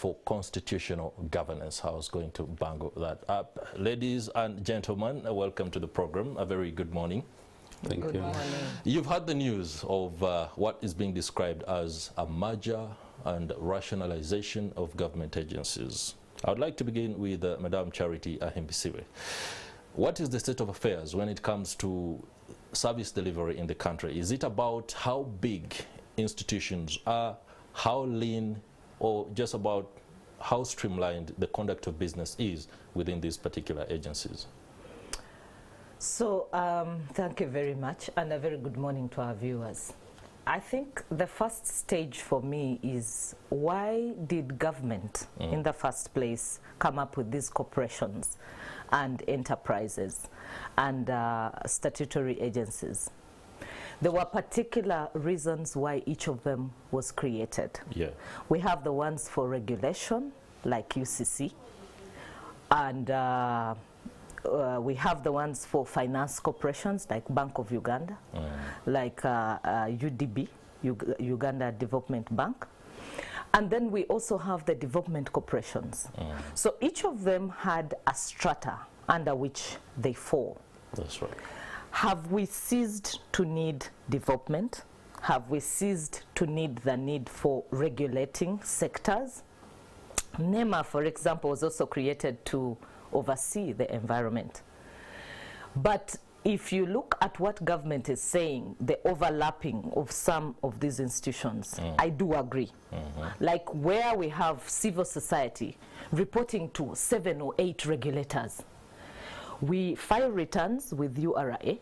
for constitutional governance. I was going to bangle that up. Ladies and gentlemen, welcome to the program. A very good morning. Thank you. Good morning. You've heard the news of what is being described as a merger and rationalization of government agencies. I would like to begin with Madam Charity Ahimbisiwe. What is the state of affairs when it comes to service delivery in the country? Is it about how big institutions are, how lean, or just about how streamlined the conduct of business is within these particular agencies? So thank you very much, and a very good morning to our viewers. I think the first stage for me is, why did government in the first place come up with these corporations and enterprises and statutory agencies? There were particular reasons why each of them was created. Yeah. We have the ones for regulation, like UCC, and we have the ones for finance corporations, like Bank of Uganda, like UDB, Uganda Development Bank. And then we also have the development corporations. So each of them had a strata under which they fall. That's right. Have we ceased to need development? Have we ceased to need the need for regulating sectors? NEMA, for example, was also created to oversee the environment. But if you look at what government is saying, the overlapping of some of these institutions, I do agree. Like where we have civil society reporting to 7 or 8 regulators. We file returns with URA,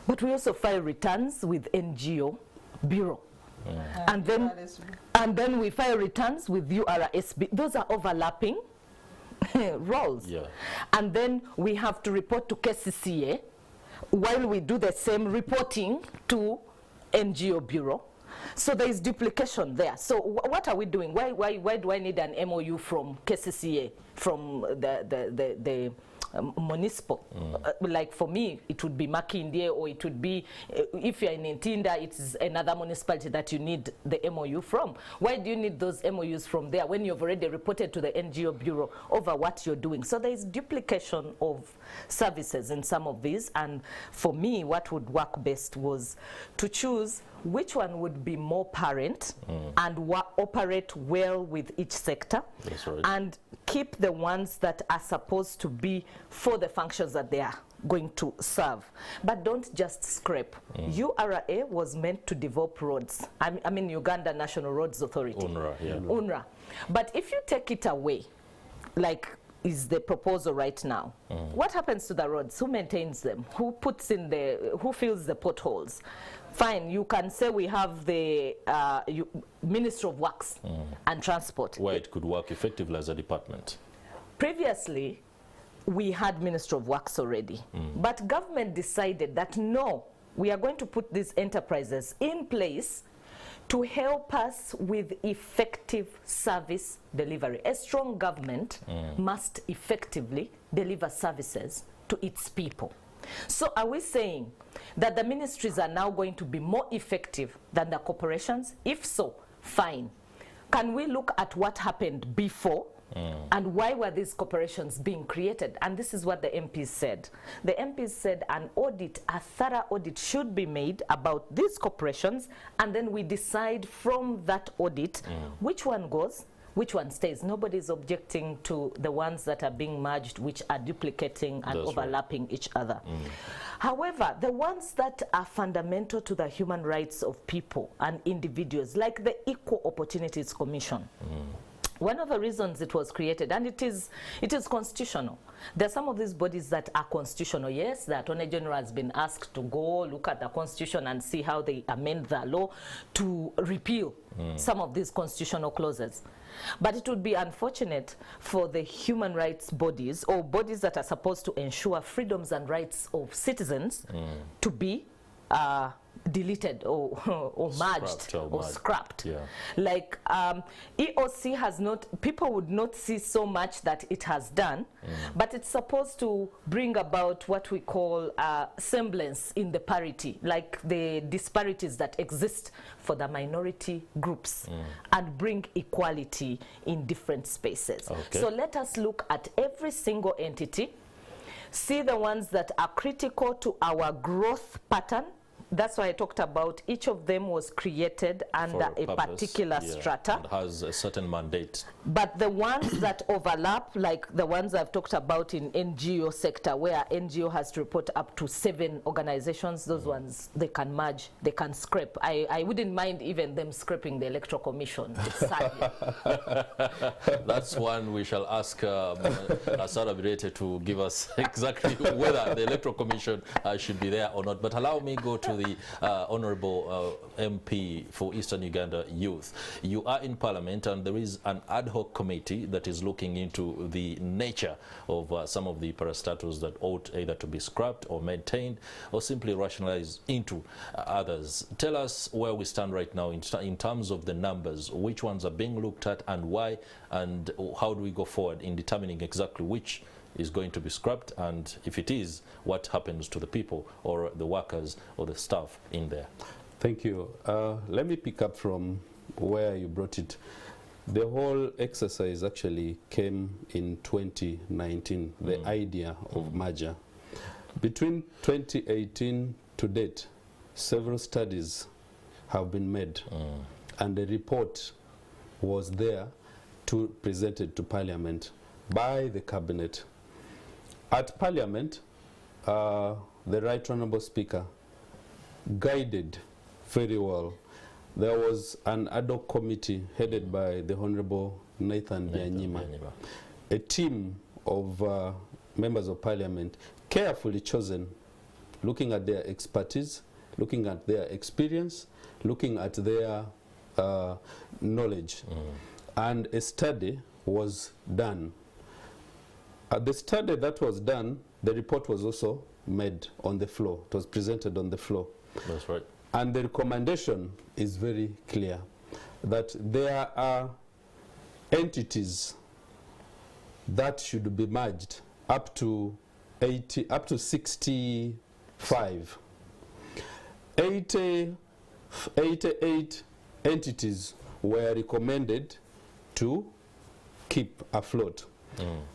but we also file returns with NGO Bureau. And then we file returns with URSB. Those are overlapping roles. Yeah. And then we have to report to KCCA while we do the same reporting to NGO Bureau. So there is duplication there. So what are we doing? Why do I need an MOU from KCCA, from the municipal? Like for me, it would be Makindye, or it would be, if you're in Ntinda, it's another municipality that you need the MOU from. Why do you need those MOUs from there when you've already reported to the NGO Bureau over what you're doing? So there is duplication of services in some of these, and for me, what would work best was to choose which one would be more parent and operate well with each sector. That's right. And keep the ones that are supposed to be for the functions that they are going to serve. But don't just scrape. URA was meant to develop roads. I mean Uganda National Roads Authority. UNRA, yeah. UNRA. But if you take it away, like is the proposal right now, what happens to the roads? Who maintains them? Who puts in who fills the potholes? Fine, you can say we have the Ministry of Works and Transport. Where it could work effectively as a department. Previously, we had Ministry of Works already. But government decided that no, we are going to put these enterprises in place to help us with effective service delivery. A strong government must effectively deliver services to its people. So are we saying that the ministries are now going to be more effective than the corporations? If so, fine. Can we look at what happened before and why were these corporations being created? And this is what the MPs said. The MPs said an audit, a thorough audit should be made about these corporations, and then we decide from that audit which one goes, which one stays. Nobody's objecting to the ones that are being merged, which are duplicating and overlapping each other. However, the ones that are fundamental to the human rights of people and individuals, like the Equal Opportunities Commission, one of the reasons it was created, and it is constitutional. There are some of these bodies that are constitutional. Yes, the Attorney General has been asked to go look at the Constitution and see how they amend the law to repeal some of these constitutional clauses. But it would be unfortunate for the human rights bodies, or bodies that are supposed to ensure freedoms and rights of citizens, to be deleted or merged or scrapped. Yeah. Like EOC has not, people would not see so much that it has done, but it's supposed to bring about what we call semblance in the parity, like the disparities that exist for the minority groups, and bring equality in different spaces. Okay. So let us look at every single entity, see the ones that are critical to our growth pattern. That's why I talked about each of them was created under a particular strata. And has a certain mandate. But the ones that overlap, like the ones I've talked about in NGO sector, where NGO has to report up to 7 organizations, those ones, they can merge, they can scrape. I wouldn't mind even them scraping the Electoral Commission. It's sad. That's one we shall ask Asara Birete to give us exactly whether the Electoral Commission should be there or not. But allow me go to the Honorable MP for Eastern Uganda Youth. You are in Parliament, and there is an ad hoc committee that is looking into the nature of some of the parastatals that ought either to be scrapped or maintained or simply rationalized into others. Tell us where we stand right now in terms of the numbers, which ones are being looked at and why, and how do we go forward in determining exactly which is going to be scrapped, and if it is, what happens to the people or the workers or the staff in there? Thank you. Let me pick up from where you brought it. The whole exercise actually came in 2019, the idea of merger. Between 2018 to date, several studies have been made, and the report was there presented to Parliament by the Cabinet. At Parliament, the Right Honourable Speaker guided very well. There was an ad hoc committee headed by the Honourable Nathan Byanyima, a team of members of Parliament carefully chosen, looking at their expertise, looking at their experience, looking at their knowledge. And a study was done. The study that was done, the report was also made on the floor. It was presented on the floor. That's right. And the recommendation is very clear, that there are entities that should be merged up to 65. 88 entities were recommended to keep afloat.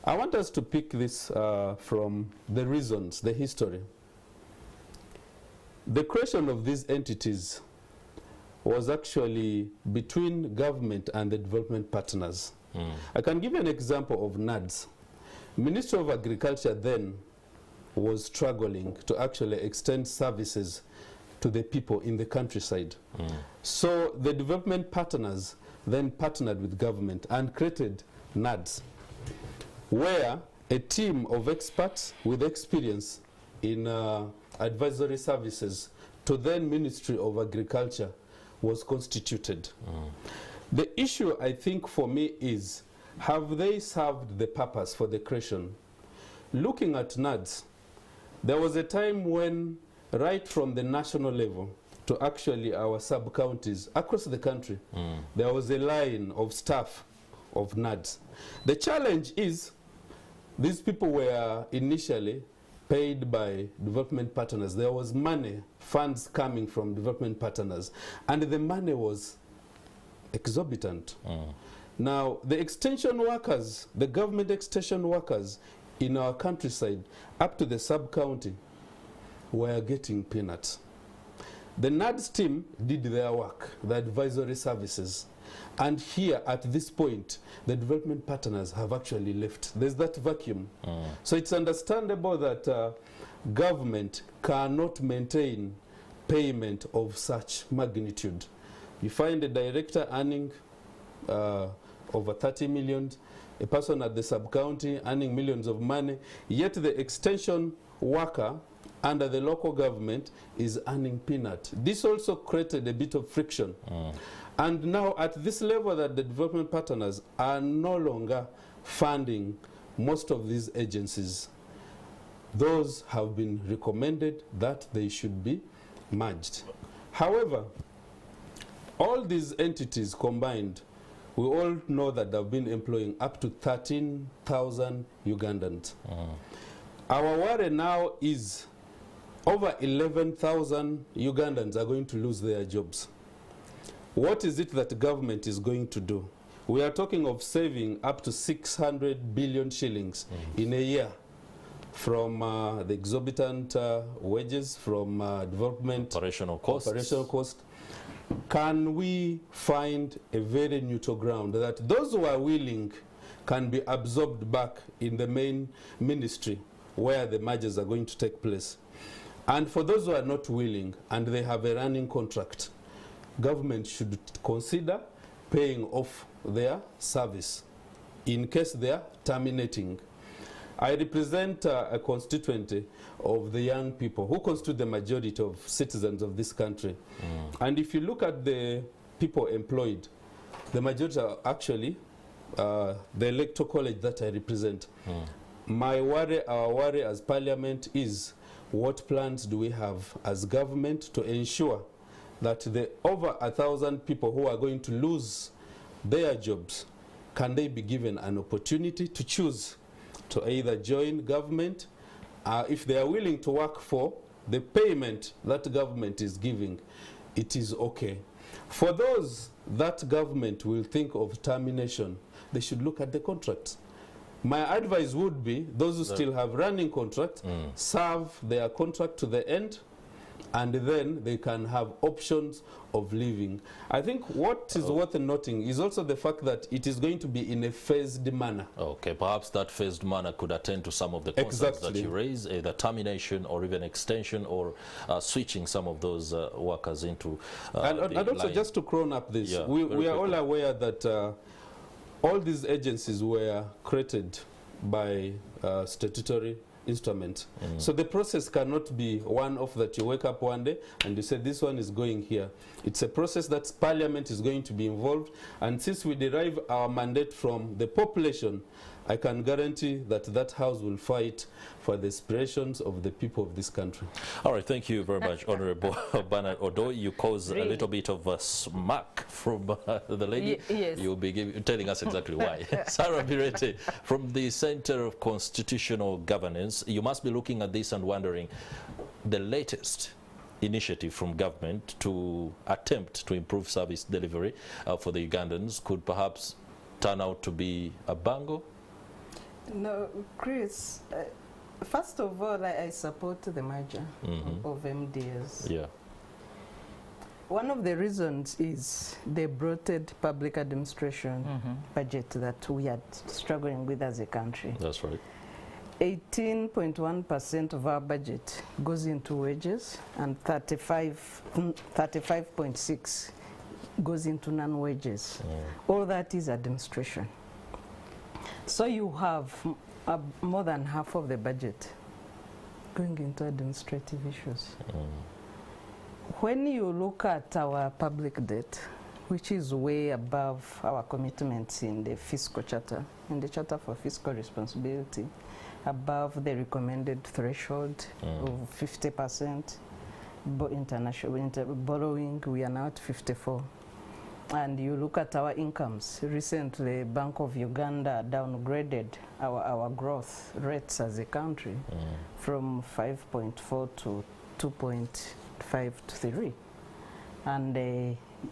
I want us to pick this from the reasons, the history. The creation of these entities was actually between government and the development partners. I can give you an example of NADS. Ministry of Agriculture then was struggling to actually extend services to the people in the countryside. So the development partners then partnered with government and created NADS, where a team of experts with experience in advisory services to then Ministry of Agriculture was constituted. The issue, I think, for me is, have they served the purpose for the creation? Looking at NADS, there was a time when, right from the national level to actually our sub-counties across the country, there was a line of staff of NADS. The challenge is, these people were initially paid by development partners. There was money, funds coming from development partners, and the money was exorbitant. Now, the extension workers, the government extension workers in our countryside, up to the sub-county, were getting peanuts. The NADS team did their work, the advisory services. And here, at this point, the development partners have actually left. There's that vacuum. So it's understandable that government cannot maintain payment of such magnitude. You find a director earning over 30 million, a person at the sub-county earning millions of money, yet the extension worker under the local government is earning peanut. This also created a bit of friction. And now at this level that the development partners are no longer funding most of these agencies, those have been recommended that they should be merged. However, all these entities combined, we all know that they've been employing up to 13,000 Ugandans. Our worry now is over 11,000 Ugandans are going to lose their jobs. What is it that the government is going to do? We are talking of saving up to 600 billion shillings in a year from the exorbitant wages, from development Operational costs. Can we find a very neutral ground that those who are willing can be absorbed back in the main ministry where the mergers are going to take place? And for those who are not willing and they have a running contract, government should consider paying off their service in case they are terminating. I represent a constituency of the young people who constitute the majority of citizens of this country. And if you look at the people employed, the majority are actually the electoral college that I represent. My worry, our worry as parliament is what plans do we have as government to ensure that the over 1,000 people who are going to lose their jobs, can they be given an opportunity to choose to either join government, if they are willing to work for the payment that government is giving, it is okay. For those that government will think of termination, they should look at the contracts. My advice would be those who still have running contract, serve their contract to the end, and then they can have options of leaving. I think what is worth noting is also the fact that it is going to be in a phased manner. Okay, perhaps that phased manner could attend to some of the concerns that you raise, either termination or even extension, or switching some of those workers into and also, just to crown up this, we are all aware that all these agencies were created by statutory instrument. So the process cannot be one of that you wake up one day and you say this one is going here. It's a process that Parliament is going to be involved, and since we derive our mandate from the population, I can guarantee that that house will fight for the aspirations of the people of this country. All right, thank you very much, Honorable Bernard Odo. You caused a little bit of a smack from the lady. Yes. You'll be telling us exactly why. Sarah Birete, from the Center of Constitutional Governance, you must be looking at this and wondering, the latest initiative from government to attempt to improve service delivery for the Ugandans could perhaps turn out to be a bangle? No, Chris, first of all, I support the merger of MDS. Yeah. One of the reasons is the bloated public administration budget that we are struggling with as a country. That's right. 18.1% of our budget goes into wages, and 35.6 goes into non-wages. All that is administration. So you have more than half of the budget going into administrative issues. When you look at our public debt, which is way above our commitments in the fiscal charter, in the Charter for Fiscal Responsibility, above the recommended threshold of 50%, international borrowing, we are now at 54%. And you look at our incomes. Recently, Bank of Uganda downgraded our growth rates as a country from 5.4 to 2.53. And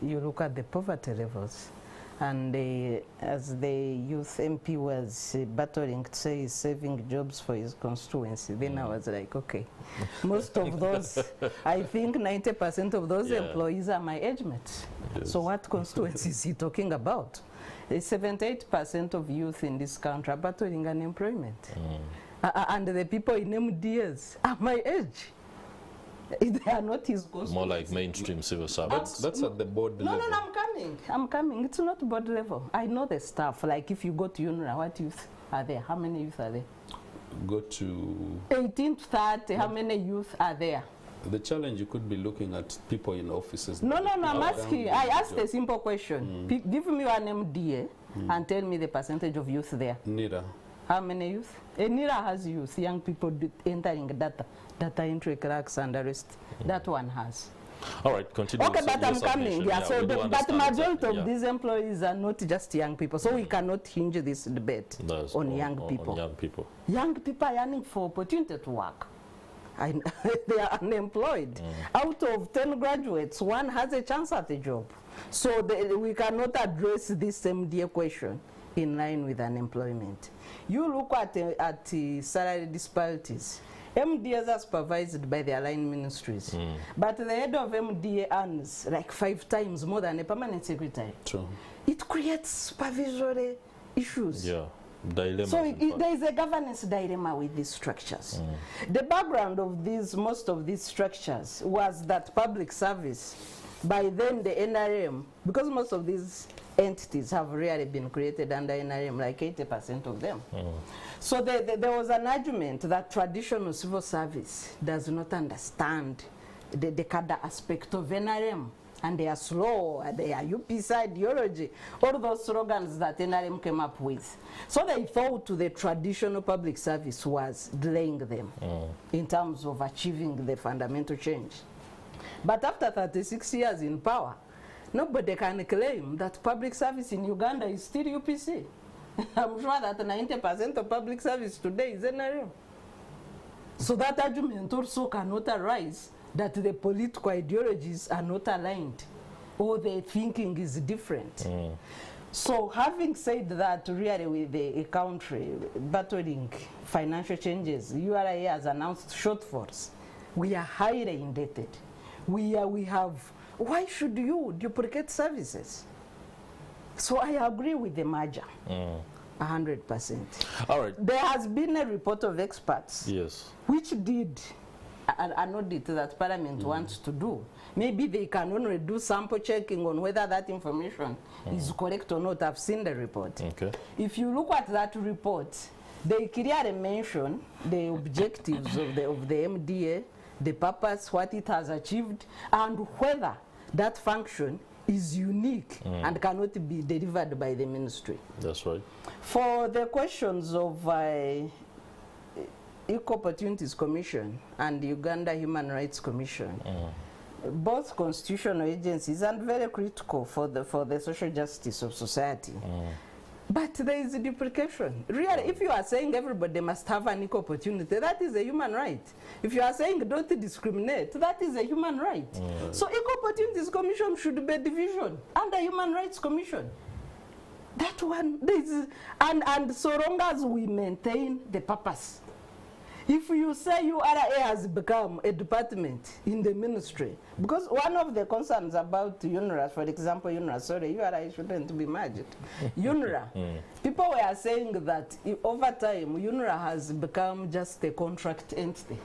you look at the poverty levels. And as the youth MP was battling to say he's saving jobs for his constituency, then I was like, okay. Most of those, I think 90% of those employees are my age mates. Yes. So what constituency is he talking about? 78% of youth in this country are battling unemployment. And the people in MDS are my age. They are not his constituency. More like mainstream civil servants. That's at the board level. No, I'm coming. It's not board level. I know the staff. Like if you go to UNRA, what youth are there? How many youth are there? Go to 18 to 30, how many youth are there? The challenge, you could be looking at people in offices. No, I'm asking. I asked a simple question. Give me one MDA and tell me the percentage of youth there. NIRA. How many youth? NIRA has youth, young people entering data entry clerks and the rest. That one has. All right, continue. Okay, but I'm coming. Yeah, so we do but understand majority exactly, of these employees are not just young people, so we cannot hinge this debate on young people. On young people. Young people are yearning for opportunity to work. They are unemployed. Out of 10 graduates, 1 has a chance at a job. So we cannot address this MDA question in line with unemployment. You look at salary disparities. MDAs are supervised by the aligned ministries, but the head of MDA earns like 5 times more than a permanent secretary. True. It creates supervisory issues. Yeah. Dilemma. So there is a governance dilemma with these structures. The background of most of these structures was that public service, by then the NRM, because most of these entities have really been created under NRM, like 80% of them. So there was an argument that traditional civil service does not understand the cadre aspect of NRM, and they are slow, they are UPC ideology, all those slogans that NRM came up with. So they thought the traditional public service was delaying them in terms of achieving the fundamental change. But after 36 years in power, nobody can claim that public service in Uganda is still UPC. I'm sure that 90% of public service today is NRM. So that argument also cannot arise that the political ideologies are not aligned or the thinking is different. So having said that, really with the country battling financial changes, URA has announced shortfalls. We are highly indebted. We have, why should you duplicate services? So I agree with the merger, 100%. All right. There has been a report of experts, Yes. which did an audit that Parliament wants to do. Maybe they can only do sample checking on whether that information is correct or not. I've seen the report. Okay. If you look at that report, they clearly mention the objectives of the MDA, the purpose, what it has achieved, and whether that function is unique and cannot be delivered by the ministry. That's right. For the questions of Equal Opportunities Commission and the Uganda Human Rights Commission, both constitutional agencies and very critical for the social justice of society. But there is a duplication. Really, if you are saying everybody must have an equal opportunity, that is a human right. If you are saying don't discriminate, that is a human right. So Equal Opportunities Commission should be a division under Human Rights Commission. That one, and so long as we maintain the purpose. If you say URA has become a department in the ministry, because one of the concerns about UNRA, for example, URA shouldn't be merged. UNRA, people were saying that over time, UNRA has become just a contract entity.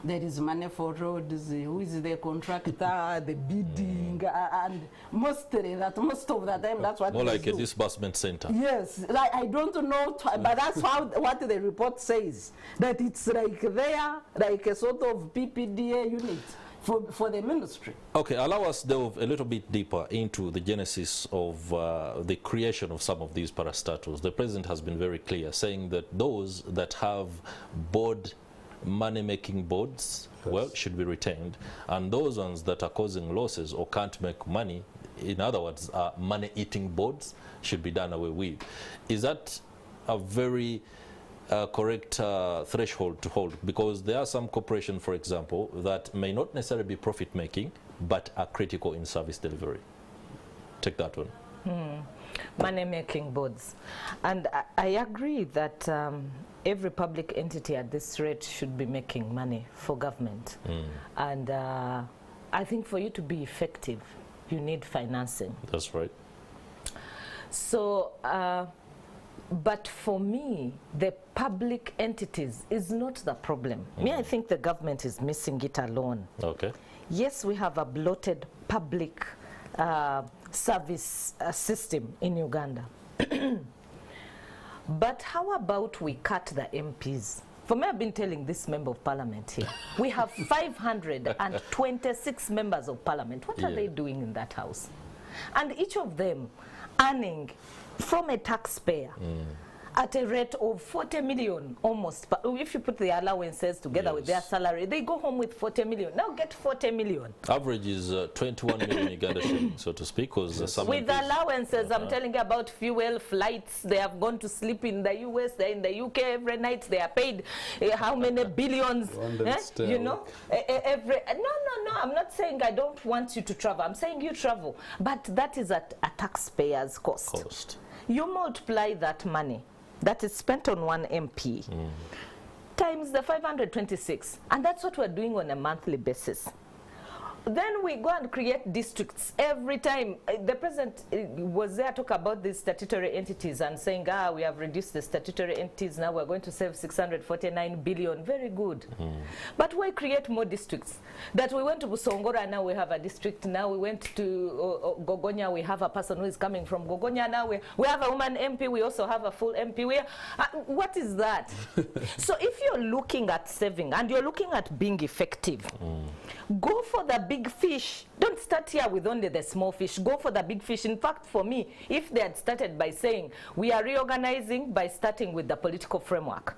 There is money for roads, who is the contractor, the bidding, and most of the time that's what more like do. a disbursement center. Yes, like, I don't know, but that's what the report says, that it's like there, like a sort of PPDA unit for the ministry. Okay, allow us delve a little bit deeper into the genesis of the creation of some of these parastatals. The president has been very clear, saying that those that have board money-making boards, well, should be retained, and those ones that are causing losses or can't make money, in other words, money-eating boards, should be done away with. Is that a very correct threshold to hold? Because there are some corporations, for example, that may not necessarily be profit-making, but are critical in service delivery. Take that one. Money-making boards. And I agree that every public entity at this rate should be making money for government. And I think for you to be effective, you need financing. That's right. So, but for me, the public entities is not the problem. Me, I think the government is missing it alone. Okay. Yes, we have a bloated public service system in Uganda. But how about we cut the MPs? For me, I've been telling this member of parliament here, we have 526 members of parliament. What are they doing in that house? And each of them earning from a taxpayer at a rate of 40 million almost. But if you put the allowances together with their salary, they go home with 40 million. Now get 40 million. Average is 21 million Uganda shillings, so to speak. With allowances, I'm telling you about fuel, flights. They have gone to sleep in the US, they're in the UK every night. They are paid how many billions? You know, no, I'm not saying I don't want you to travel. I'm saying you travel. But that is at a taxpayer's cost. You multiply that money that is spent on one MP times the 526, and that's what we're doing on a monthly basis. Then we go and create districts every time. The president was there to talk about these statutory entities and saying, we have reduced the statutory entities, now we're going to save 649 billion. Very good. But why create more districts? That we went to Busongora, now we have a district. Now we went to Gogonya, we have a person who is coming from Gogonya. Now we have a woman MP, we also have a full MP. What is that? So if you're looking at saving and you're looking at being effective, go for the big fish. Don't start here with only the small fish. Go for the big fish. In fact, for me, if they had started by saying we are reorganizing by starting with the political framework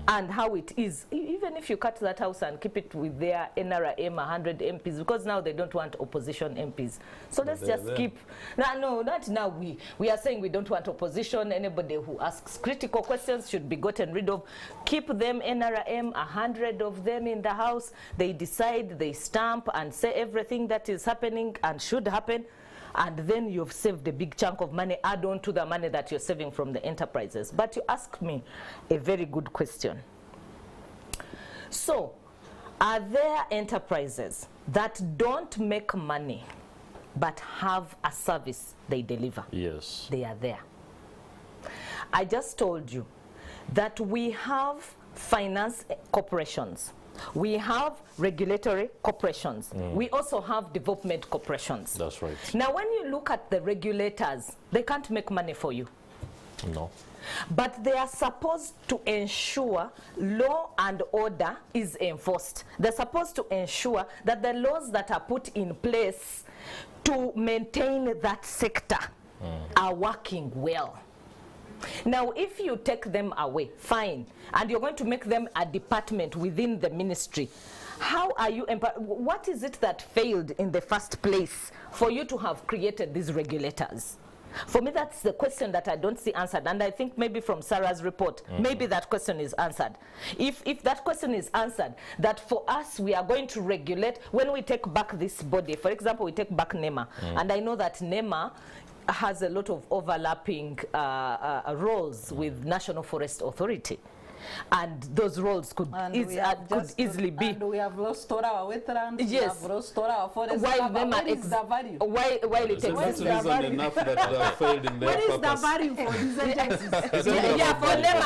and how it is, even if you cut that house and keep it with their NRM 100 MPs, because now they don't want opposition MPs. So let's just keep. No, not now. We are saying we don't want opposition. Anybody who asks critical questions should be gotten rid of. Keep them NRM, 100 of them in the house. They decide, they stamp and say everything that is happening and should happen, and then you've saved a big chunk of money, add on to the money that you're saving from the enterprises. But you asked me a very good question. So, are there enterprises that don't make money but have a service they deliver? Yes. They are there. I just told you that we have finance corporations. We have regulatory corporations. We also have development corporations. That's right. Now, when you look at the regulators, they can't make money for you. No. But they are supposed to ensure law and order is enforced. They're supposed to ensure that the laws that are put in place to maintain that sector are working well. Now, if you take them away, fine, and you're going to make them a department within the ministry, how are you, what is it that failed in the first place for you to have created these regulators? For me, that's the question that I don't see answered, and I think maybe from Sarah's report, maybe that question is answered. If that question is answered, that for us, we are going to regulate, when we take back this body, for example, we take back NEMA, and I know that NEMA has a lot of overlapping roles with National Forest Authority. And those roles could easily be. And we have lost all our wetlands, we have lost all our forests. What is the value? While it exists. What is the value for these agencies? Yeah, for them,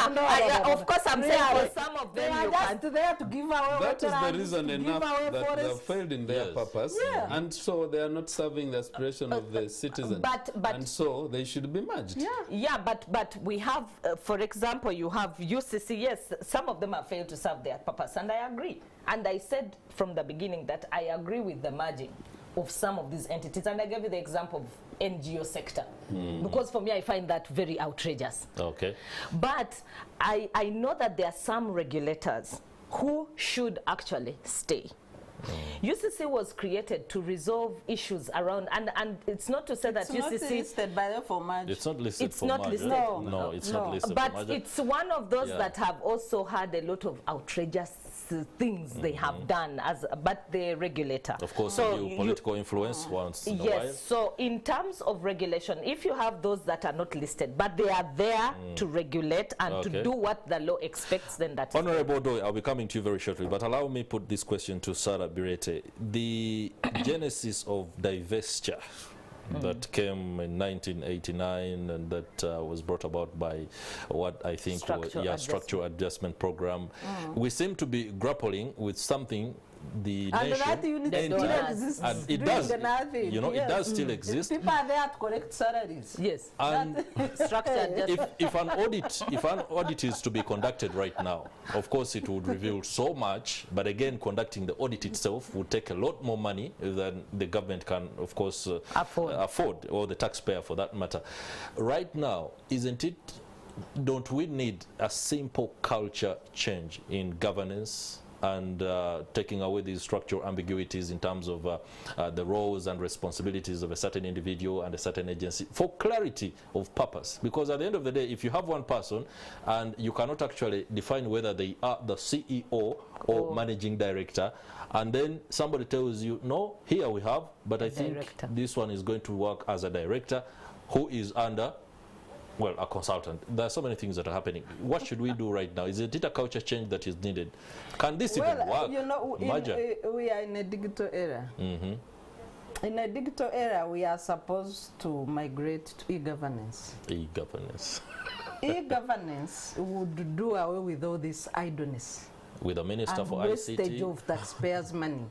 of course, I'm saying for some of them, you can't. They are just there to give away wetlands. That is the reason enough that they have failed in their purpose. And so they are not serving the aspiration of the citizens. And so they should be merged. Yeah, but we have, for example, you have UCC. Yes, some of them have failed to serve their purpose, and I agree. And I said from the beginning that I agree with the merging of some of these entities, and I gave you the example of NGO sector, because for me I find that very outrageous. Okay. But I know that there are some regulators who should actually stay. UCC was created to resolve issues around, and it's not to say that UCC... It's not listed by the for merge. It's not listed for merge. It's not listed. No, it's not listed for merge. But it's one of those that have also had a lot of outrageous things they have done, but the regulator. Of course, so political influence once in a while. Yes, so in terms of regulation, if you have those that are not listed, but they are there to regulate and to do what the law expects, then that is... Honorable Doi, I'll be coming to you very shortly, but allow me put this question to Sarah Birete. The genesis of divestiture that came in 1989 and that was brought about by what I think was structural adjustment program. We seem to be grappling with something the nation it does, you know, it does still exist. People are there to collect salaries. Yes. And if an audit is to be conducted right now, of course it would reveal so much, but again, conducting the audit itself would take a lot more money than the government can, of course, afford, or the taxpayer for that matter. Right now, isn't it don't we need a simple culture change in governance and taking away these structural ambiguities in terms of the roles and responsibilities of a certain individual and a certain agency for clarity of purpose? Because at the end of the day, if you have one person and you cannot actually define whether they are the CEO or managing director, and then somebody tells you, no, here we have, but I think this one is going to work as a director who is under, well, a consultant. There are so many things that are happening. What should we do right now? Is it a culture change that is needed? Can this even work? You know, we are in a digital era. In a digital era, we are supposed to migrate to e-governance. E-governance. E-governance would do away with all this idleness. With a minister and for wastage ICT. of taxpayers' money.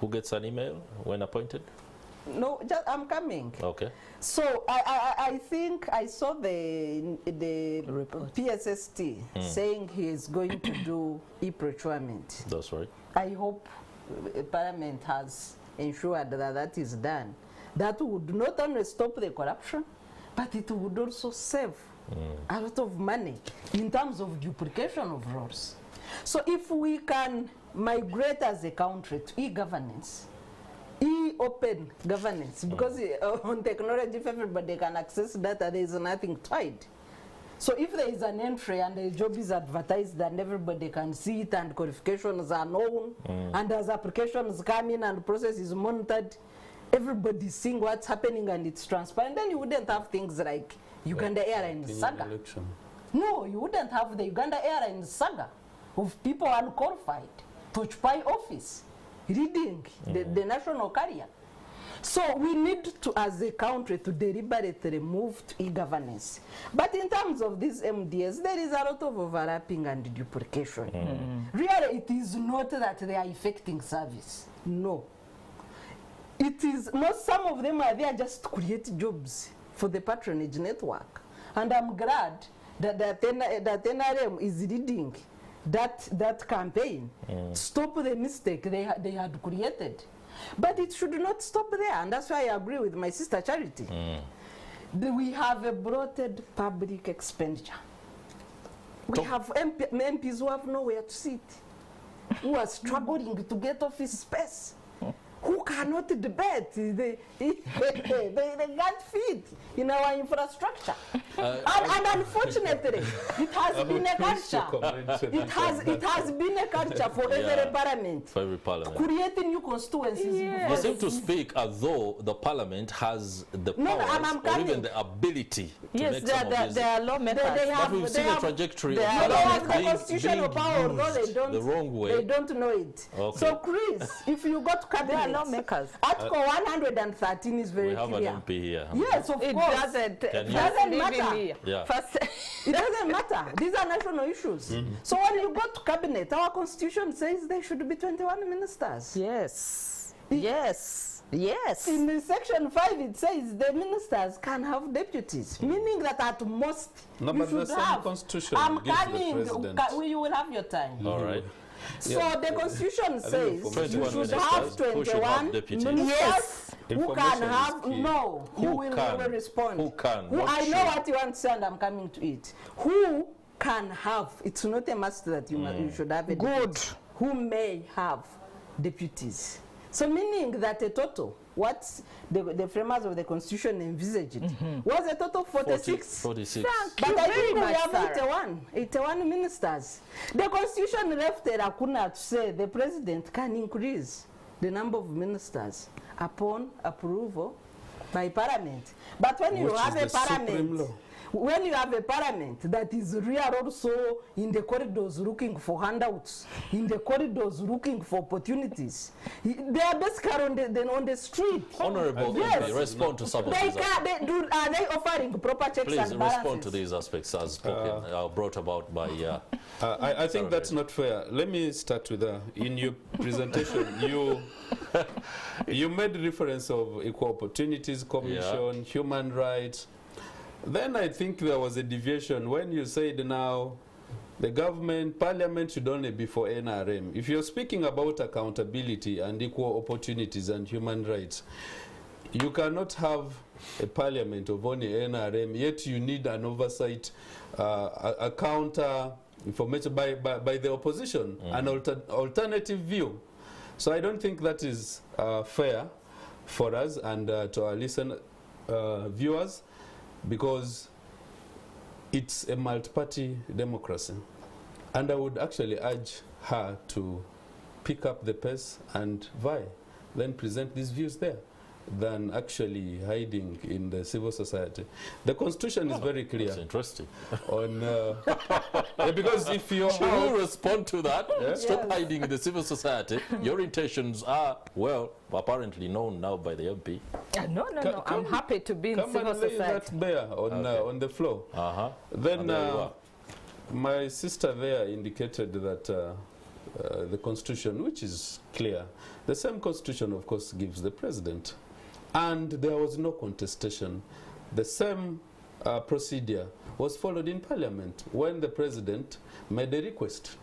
Who gets an email when appointed? No, I'm coming. Okay. So I think I saw the PSST saying he is going to do e-procurement. That's right. I hope Parliament has ensured that that is done. That would not only stop the corruption, but it would also save a lot of money in terms of duplication of roles. So if we can migrate as a country to e-governance, e-open governance, because on technology, if everybody can access data, there is nothing tied. So if there is an entry and the job is advertised and everybody can see it and qualifications are known, and as applications come in and the process is monitored, everybody's seeing what's happening and it's transparent, then you wouldn't have things like Uganda Airlines saga. No, you wouldn't have the Uganda Airlines saga of people unqualified to occupy office, reading the national carrier. So we need to, as a country, to deliberately move to e-governance. But in terms of these MDS, there is a lot of overlapping and duplication. Really, it is not that they are affecting service. No. It is not, some of them are there just to create jobs for the patronage network. And I'm glad that NRM is leading that campaign. Stop the mistake they had created. But it should not stop there, and that's why I agree with my sister Charity. We have a bloated public expenditure. We have MPs who have nowhere to sit, who are struggling to get office space, who cannot debate. They can't fit in our infrastructure. And unfortunately, it has been a culture. It has been a culture for every parliament. For every parliament. Creating new constituencies. You seem to speak as though the parliament has the powers or even the ability to make some of these. They are lawmakers. But we've seen a trajectory of they have the being constitutional power, although they don't, the wrong way. They don't know it. Okay. So, Chris, if you got to cabinet, lawmakers. Article 113 is very clear. We have an MP here. Yes, of It course. doesn't matter. Yeah. It doesn't matter. These are national issues. So when you go to cabinet, our constitution says there should be 21 ministers. Yes. Yes. Yes. In the section 5, it says the ministers can have deputies, meaning that at most No, you but the should same have. constitution I'm gives the coming. president. You will have your time. All right. So the constitution says you 21 should have ministers. Who should have 21 deputies? ministers who can Information is have, key. no, you Who will can? respond. Who can? Who, Not I know should. what you want to say and I'm coming to it. Who can have, it's not a must that you should have a deputy. Who may have deputies. So meaning that a total, what the framers of the constitution envisaged was a total of 46. 46. But I think we much, have 81 ministers. The constitution left a lacuna to say the president can increase the number of ministers upon approval by parliament. But when you Which have is a the supreme parliament, law. when you have a parliament that is real also in the corridors looking for handouts, in the corridors looking for opportunities, they are basically on the street. Honorable Yes. MP, respond to some of They these can, aspects. are they offering proper checks Please and balances? respond to these aspects as spoken, brought about by... I think that's not fair. Let me start with in your presentation, you made reference of Equal Opportunities Commission, human rights. Then I think there was a deviation when you said now the government, parliament should only be for NRM. If you're speaking about accountability and equal opportunities and human rights, you cannot have a parliament of only NRM, yet you need an oversight, a counter information by the opposition, an alternative view. So I don't think that is fair for us and to our viewers, because it's a multi-party democracy. And I would actually urge her to pick up the pace and vie, then present these views there, than actually hiding in the civil society. The Constitution is very clear. That's interesting. On, because if you Should we respond to that? Yeah. Stop hiding in the civil society. Your intentions are, well, apparently known now by the MP. No. I'm happy to be in come civil and lay society. that bare on the floor. Then my sister there indicated that the Constitution, which is clear, the same Constitution, of course, gives the president. And there was no contestation. The same procedure was followed in Parliament. When the president made a request,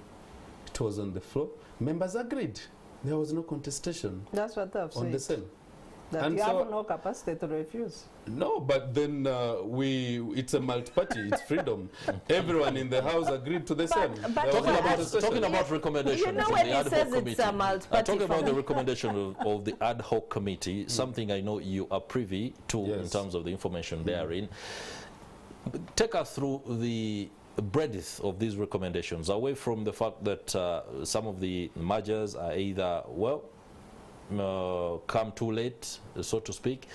it was on the floor. Members agreed. There was no contestation. That's what I've said. On the same. That And you so- have no capacity to refuse. No, but then it's a multi-party, it's freedom. Everyone in the House agreed to the same. but There was no contestation. Talking about recommendations You know of when the he ad hoc says it's committee. a multi-party Talking about the form. recommendation of the ad hoc committee, something I know you are privy to in Yes. terms of the information therein. Take us through the breadth of these recommendations, away from the fact that some of the mergers are either, well, come too late, so to speak.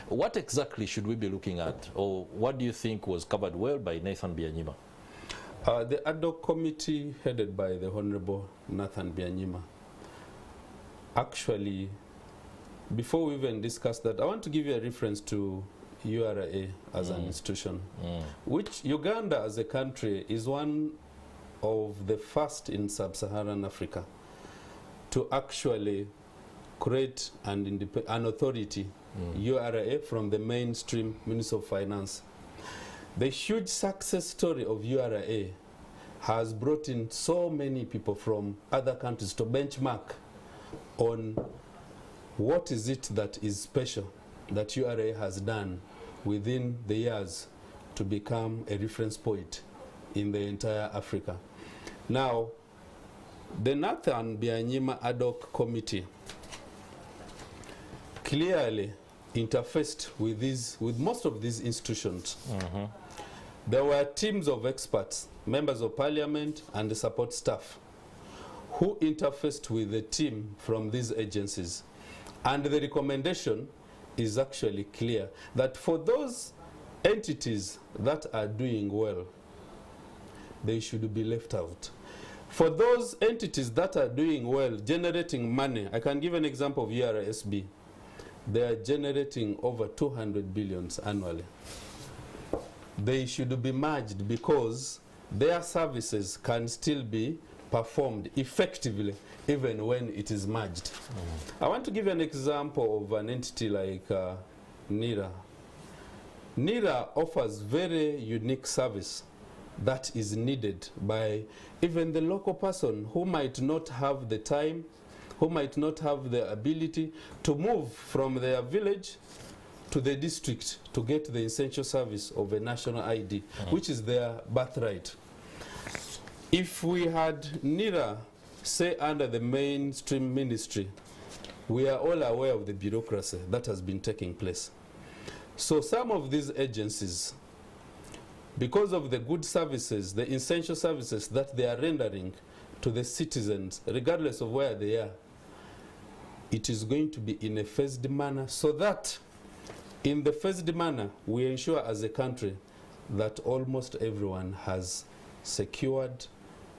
What exactly should we be looking at, or what do you think was covered well by Nathan Byanyima? The ad hoc committee headed by the Honorable Nathan Byanyima. Actually, before we even discuss that, I want to give you a reference to URA as an institution, which Uganda as a country is one of the first in sub-Saharan Africa to actually create an authority, URA, from the mainstream Ministry of Finance. The huge success story of URA has brought in so many people from other countries to benchmark on what is it that is special that URA has done within the years to become a reference point in the entire Africa. Now, the Nathan Byanyima Ad hoc Committee clearly interfaced with most of these institutions. There were teams of experts, members of parliament and the support staff, who interfaced with the team from these agencies. And the recommendation is actually clear that for those entities that are doing well, they should be left out. For those entities that are doing well, generating money, I can give an example of URSB. They are generating over 200 billions annually. They should be merged because their services can still be performed effectively even when it is merged. I want to give an example of an entity like NIRA. NIRA offers very unique service that is needed by even the local person who might not have the time, who might not have the ability to move from their village to the district to get the essential service of a national ID, which is their birthright. If we had NIRA, say, under the mainstream ministry, we are all aware of the bureaucracy that has been taking place. So some of these agencies, because of the good services, the essential services that they are rendering to the citizens, regardless of where they are, it is going to be in a phased manner, so that in the phased manner we ensure as a country that almost everyone has secured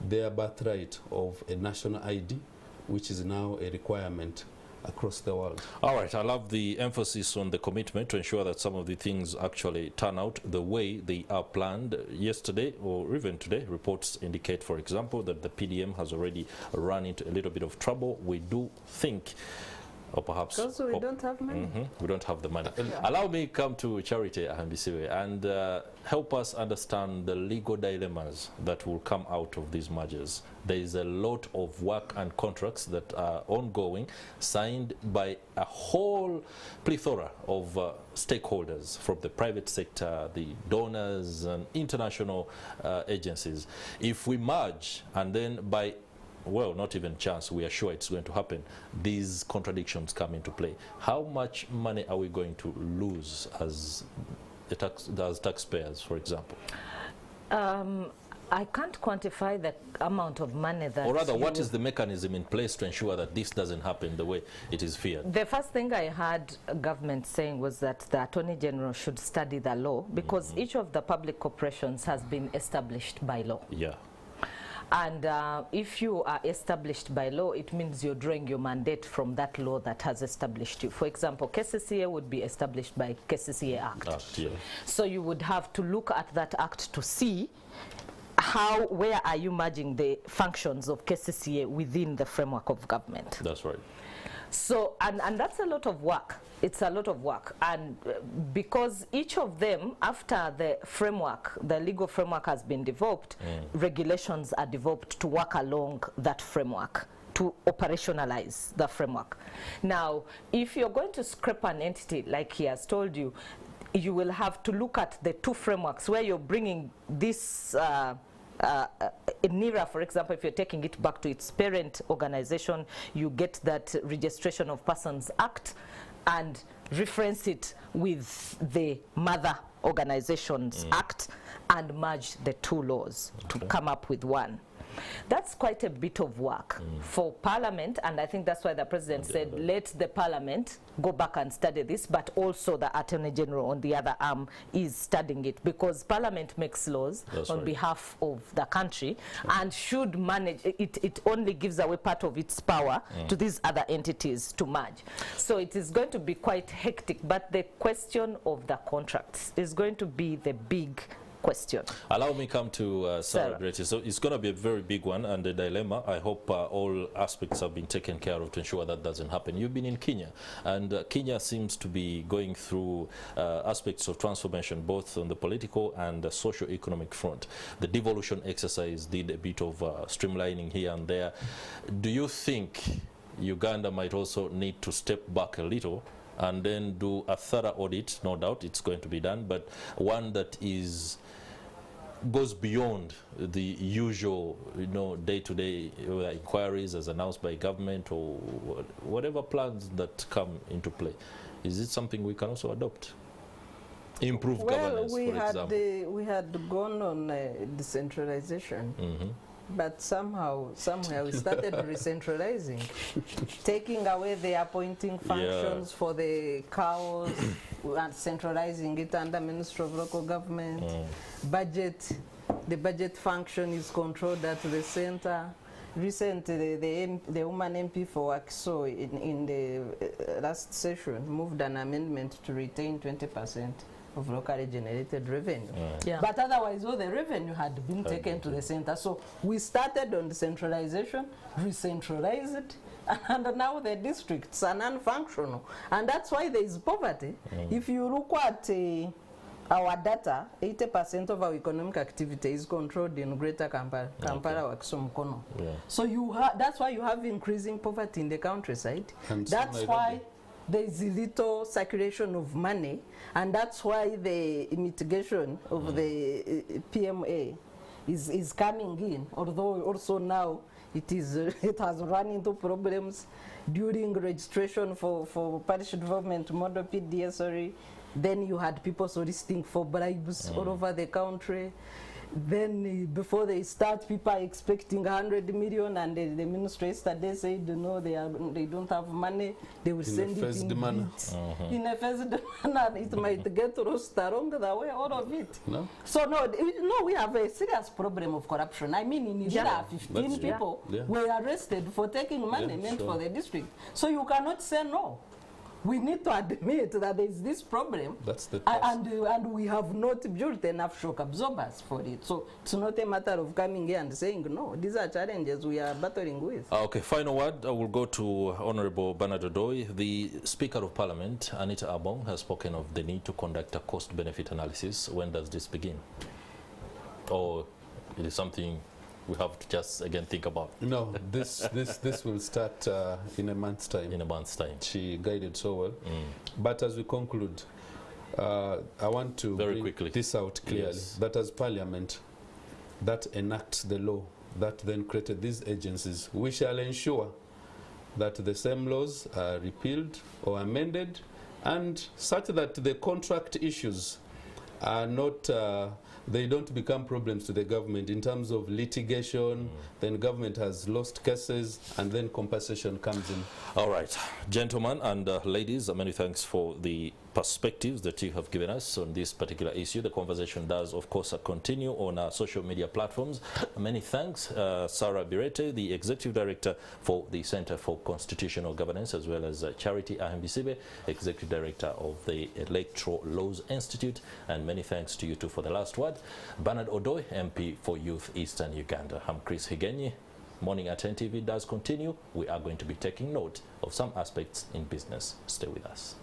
their birthright of a national ID, which is now a requirement across the world. All right, I love the emphasis on the commitment to ensure that some of the things actually turn out the way they are planned. Yesterday, or even today, reports indicate, for example, that the PDM has already run into a little bit of trouble. We do think or perhaps Because we don't have money. we don't have the money. Allow me come to Charity Ahembisiwe and help us understand the legal dilemmas that will come out of these mergers. There is a lot of work and contracts that are ongoing, signed by a whole plethora of stakeholders from the private sector, the donors and international agencies. If we merge and then by well, not even chance, we are sure it's going to happen, these contradictions come into play. How much money are we going to lose as taxpayers, for example? I can't quantify the amount of money that... Or rather, what is the mechanism in place to ensure that this doesn't happen the way it is feared? The first thing I heard government saying was that the Attorney General should study the law, because each of the public corporations has been established by law. Yeah. And if you are established by law, it means you're drawing your mandate from that law that has established you. For example, KCCA would be established by KCCA Act. Yeah. So you would have to look at that act to see where are you merging the functions of KCCA within the framework of government. That's right. So, and that's a lot of work. It's a lot of work. And because each of them, after the framework, the legal framework has been developed, regulations are developed to work along that framework, to operationalize the framework. Now, if you're going to scrap an entity, like he has told you, you will have to look at the two frameworks where you're bringing this in NIRA, for example, if you're taking it back to its parent organization, you get that Registration of Persons Act and reference it with the Mother Organizations Act and merge the two laws to come up with one. That's quite a bit of work for Parliament, and I think that's why the President said, let the Parliament go back and study this, but also the Attorney General on the other arm is studying it, because Parliament makes laws on behalf of the country and should manage, it only gives away part of its power to these other entities to merge. So it is going to be quite hectic, but the question of the contracts is going to be the big question. Allow me come to Sarah Greti. So it's going to be a very big one and a dilemma. I hope all aspects have been taken care of to ensure that doesn't happen. You've been in Kenya, and Kenya seems to be going through aspects of transformation, both on the political and the socio-economic front. The devolution exercise did a bit of streamlining here and there. Do you think Uganda might also need to step back a little and then do a thorough audit? No doubt it's going to be done, but one that goes beyond the usual, day-to-day inquiries as announced by government or whatever plans that come into play. Is it something we can also adopt? Improve governance, for example. We had gone on decentralization. But somewhere we started recentralizing, taking away the appointing functions for the cows and centralizing it under Ministry of Local Government. The budget function is controlled at the center. Recently, the woman MP for Akiso in the last session moved an amendment to retain 20% of locally generated revenue. But otherwise, all the revenue had been taken to the center. So we started on decentralization, re-centralized it, and now the districts are non-functional. And that's why there is poverty. If you look at our data, 80% of our economic activity is controlled in Greater Kampala or Kisumu. So that's why you have increasing poverty in the countryside. And that's why there is little circulation of money, and that's why the mitigation of the PMA is coming in, although also now it has run into problems during registration for parish development model PDS. Then you had people soliciting for bribes all over the country. Then before they start, people are expecting 100 million, and the minister yesterday said, no, they don't have money. They will send it in bits. In a phased manner, it might get lost along the way, all of it. No? So no, we have a serious problem of corruption. I mean, in Nigeria, 15 people were arrested for taking money meant for the district. So you cannot say no. we need to admit that there is this problem. That's the and we have not built enough shock absorbers for it. So it's not a matter of coming here and saying, no, these are challenges we are battling with. Okay, final word. I will go to Honorable Bernard Odoi. The Speaker of Parliament, Anita Abong, has spoken of the need to conduct a cost-benefit analysis. When does this begin? Or it is something we have to just again think about? No, this will start in a month's time. In a month's time. She guided so well. But as we conclude, I want to bring this out clearly, yes, that as Parliament that enacts the law that then created these agencies, we shall ensure that the same laws are repealed or amended, and such that the contract issues are not they don't become problems to the government in terms of litigation. Then government has lost cases, and then compensation comes in. All right, gentlemen and ladies, many thanks for the perspectives that you have given us on this particular issue. The conversation does, of course, continue on our social media platforms. Many thanks, Sarah Birete, the Executive Director for the Center for Constitutional Governance, as well as Charity Ahembisibe, Executive Director of the Electoral Laws Institute, and many thanks to you too for the last word. Bernard Odoi, MP for Youth Eastern Uganda. I'm Chris Higenyi. Morning at NTV does continue. We are going to be taking note of some aspects in business. Stay with us.